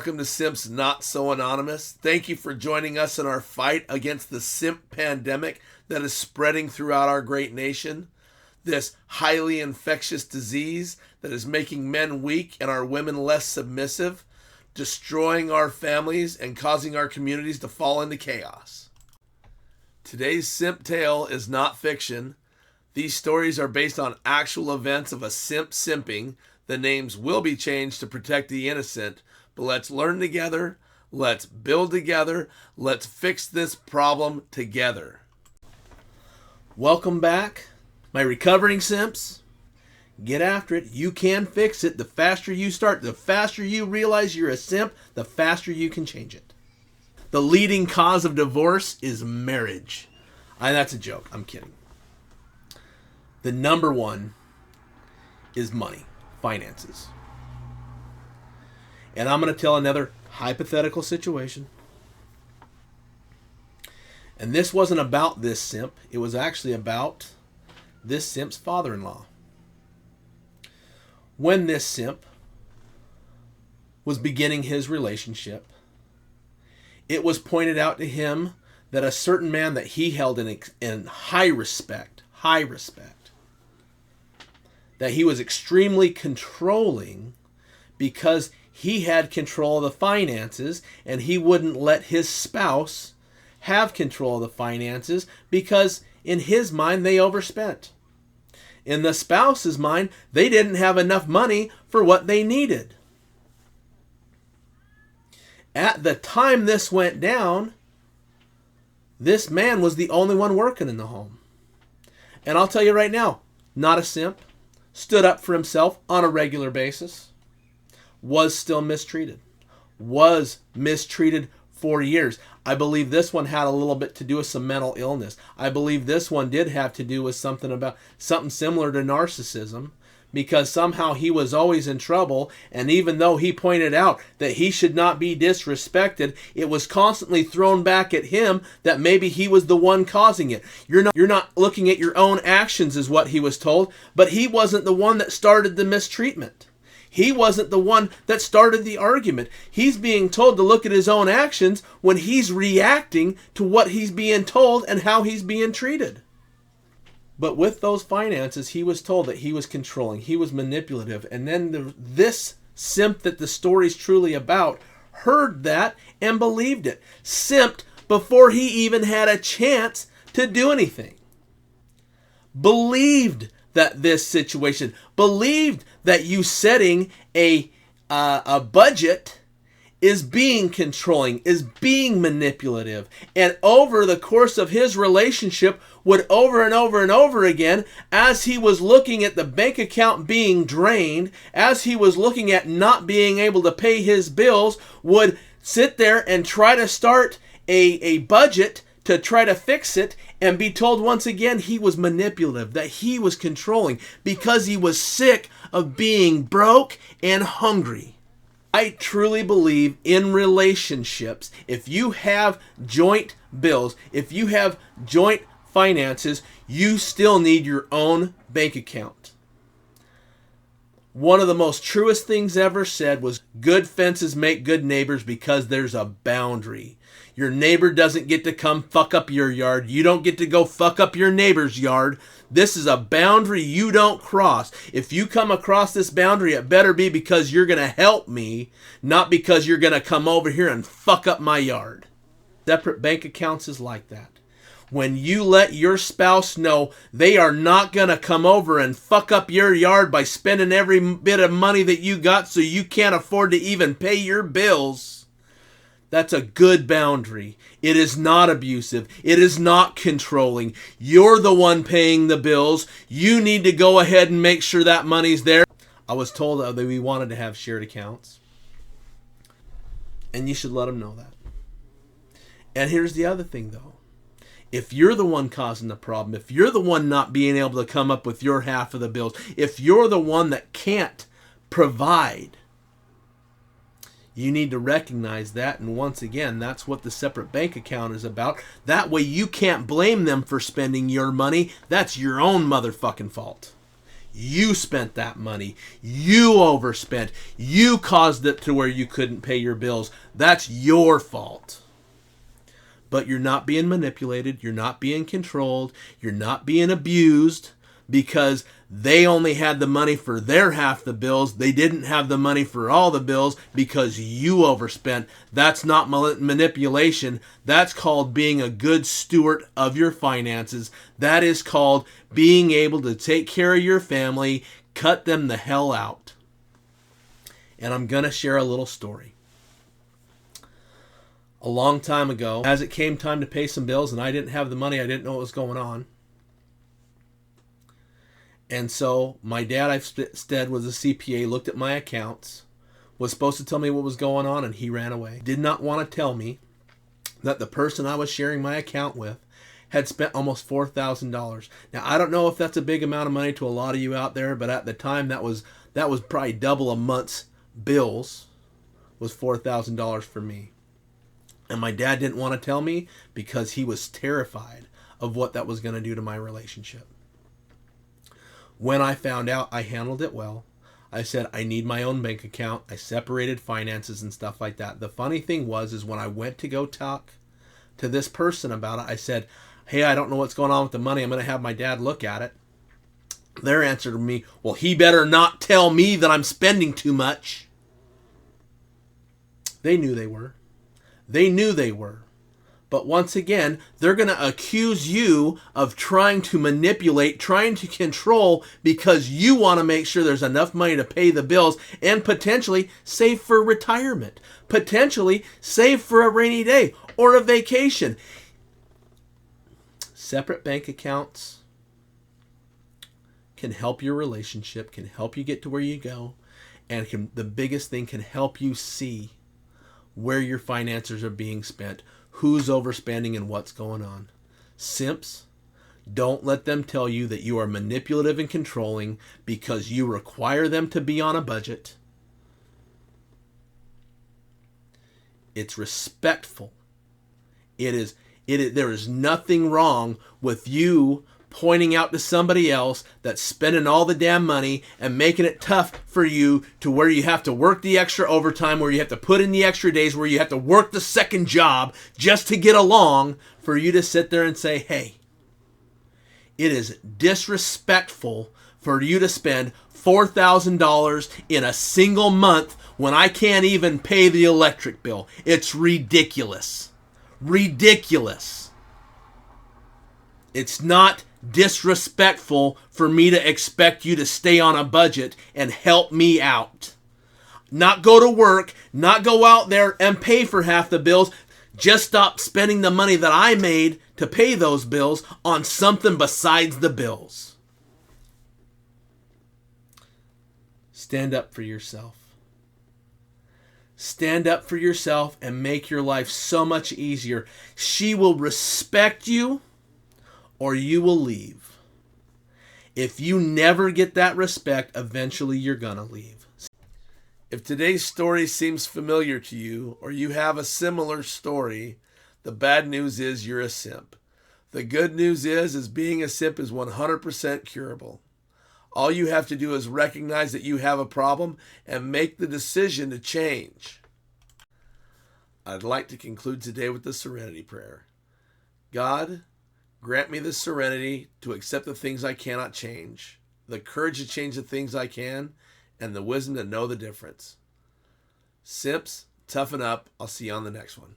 welcome to Simps Not So Anonymous. Thank you for joining us in our fight against the simp pandemic that is spreading throughout our great nation. This highly infectious disease that is making men weak and our women less submissive, destroying our families and causing our communities to fall into chaos. Today's simp tale is not fiction. These stories are based on actual events of a simp simping. The names will be changed to protect the innocent, but let's learn together, let's build together, let's fix this problem together. Welcome back, my recovering simps. Get after it. You can fix it. The faster you start, the faster you realize you're a simp, the faster you can change it. The leading cause of divorce is marriage. That's a joke. I'm kidding. The number one is money. Finances. And I'm going to tell another hypothetical situation. And this wasn't about this simp. It was actually about this simp's father-in-law. When this simp was beginning his relationship, it was pointed out to him that a certain man that he held in high respect, that he was extremely controlling because he had control of the finances and he wouldn't let his spouse have control of the finances because in his mind they overspent. In the spouse's mind, they didn't have enough money for what they needed. At the time this went down, this man was the only one working in the home. And I'll tell you right now, not a simp, stood up for himself on a regular basis, was still mistreated, was mistreated for years. I believe this one had a little bit to do with some mental illness. I believe this one did have to do with something similar to narcissism, because somehow he was always in trouble, and even though he pointed out that he should not be disrespected, it was constantly thrown back at him that maybe he was the one causing it. You're not looking at your own actions is what he was told, but he wasn't the one that started the mistreatment. He wasn't the one that started the argument. He's being told to look at his own actions when he's reacting to what he's being told and how he's being treated. But with those finances, he was told that he was controlling, he was manipulative. And then this simp that the story's truly about heard that and believed it. Simped before he even had a chance to do anything. Believed that this situation, believed that you setting a budget is being controlling, is being manipulative. And over the course of his relationship, would over and over and over again, as he was looking at the bank account being drained, as he was looking at not being able to pay his bills, would sit there and try to start a budget to try to fix it, and be told once again he was manipulative, that he was controlling, because he was sick of being broke and hungry. I truly believe in relationships, if you have joint bills, if you have joint finances, you still need your own bank account. One of the most truest things ever said was, good fences make good neighbors because there's a boundary. Your neighbor doesn't get to come fuck up your yard. You don't get to go fuck up your neighbor's yard. This is a boundary you don't cross. If you come across this boundary, it better be because you're going to help me, not because you're going to come over here and fuck up my yard. Separate bank accounts is like that. When you let your spouse know they are not going to come over and fuck up your yard by spending every bit of money that you got so you can't afford to even pay your bills, that's a good boundary. It is not abusive. It is not controlling. You're the one paying the bills. You need to go ahead and make sure that money's there. I was told that we wanted to have shared accounts. And you should let them know that. And here's the other thing, though. If you're the one causing the problem, if you're the one not being able to come up with your half of the bills, if you're the one that can't provide, you need to recognize that. And once again, that's what the separate bank account is about. That way you can't blame them for spending your money. That's your own motherfucking fault. You spent that money. You overspent. You caused it to where you couldn't pay your bills. That's your fault. But you're not being manipulated. You're not being controlled. You're not being abused because they only had the money for their half the bills. They didn't have the money for all the bills because you overspent. That's not manipulation. That's called being a good steward of your finances. That is called being able to take care of your family, cut them the hell out. And I'm going to share a little story. A long time ago, as it came time to pay some bills and I didn't have the money, I didn't know what was going on. And so my dad, instead, was a CPA, looked at my accounts, was supposed to tell me what was going on, and he ran away. Did not want to tell me that the person I was sharing my account with had spent almost $4,000. Now, I don't know if that's a big amount of money to a lot of you out there, but at the time, that was probably double a month's bills, was $4,000 for me. And my dad didn't want to tell me because he was terrified of what that was going to do to my relationship. When I found out, I handled it well. I said, I need my own bank account. I separated finances and stuff like that. The funny thing is when I went to go talk to this person about it, I said, hey, I don't know what's going on with the money. I'm going to have my dad look at it. Their answer to me, well, he better not tell me that I'm spending too much. They knew they were. They knew they were. But once again, they're going to accuse you of trying to manipulate, trying to control because you want to make sure there's enough money to pay the bills and potentially save for retirement, potentially save for a rainy day or a vacation. Separate bank accounts can help your relationship, can help you get to where you go, and the biggest thing, can help you see where your finances are being spent, who's overspending, and what's going on. Simps, don't let them tell you that you are manipulative and controlling because you require them to be on a budget. It's respectful. There is nothing wrong with you pointing out to somebody else that's spending all the damn money and making it tough for you to where you have to work the extra overtime, where you have to put in the extra days, where you have to work the second job just to get along, for you to sit there and say, hey, it is disrespectful for you to spend $4,000 in a single month when I can't even pay the electric bill. It's ridiculous. Ridiculous. It's not disrespectful for me to expect you to stay on a budget and help me out. Not go to work, not go out there and pay for half the bills. Just stop spending the money that I made to pay those bills on something besides the bills. Stand up for yourself. Stand up for yourself and make your life so much easier. She will respect you, or you will leave. If you never get that respect, eventually you're going to leave. If today's story seems familiar to you, or you have a similar story, the bad news is you're a simp. The good news is being a simp is 100% curable. All you have to do is recognize that you have a problem and make the decision to change. I'd like to conclude today with the serenity prayer. God, grant me the serenity to accept the things I cannot change, the courage to change the things I can, and the wisdom to know the difference. Simps, toughen up. I'll see you on the next one.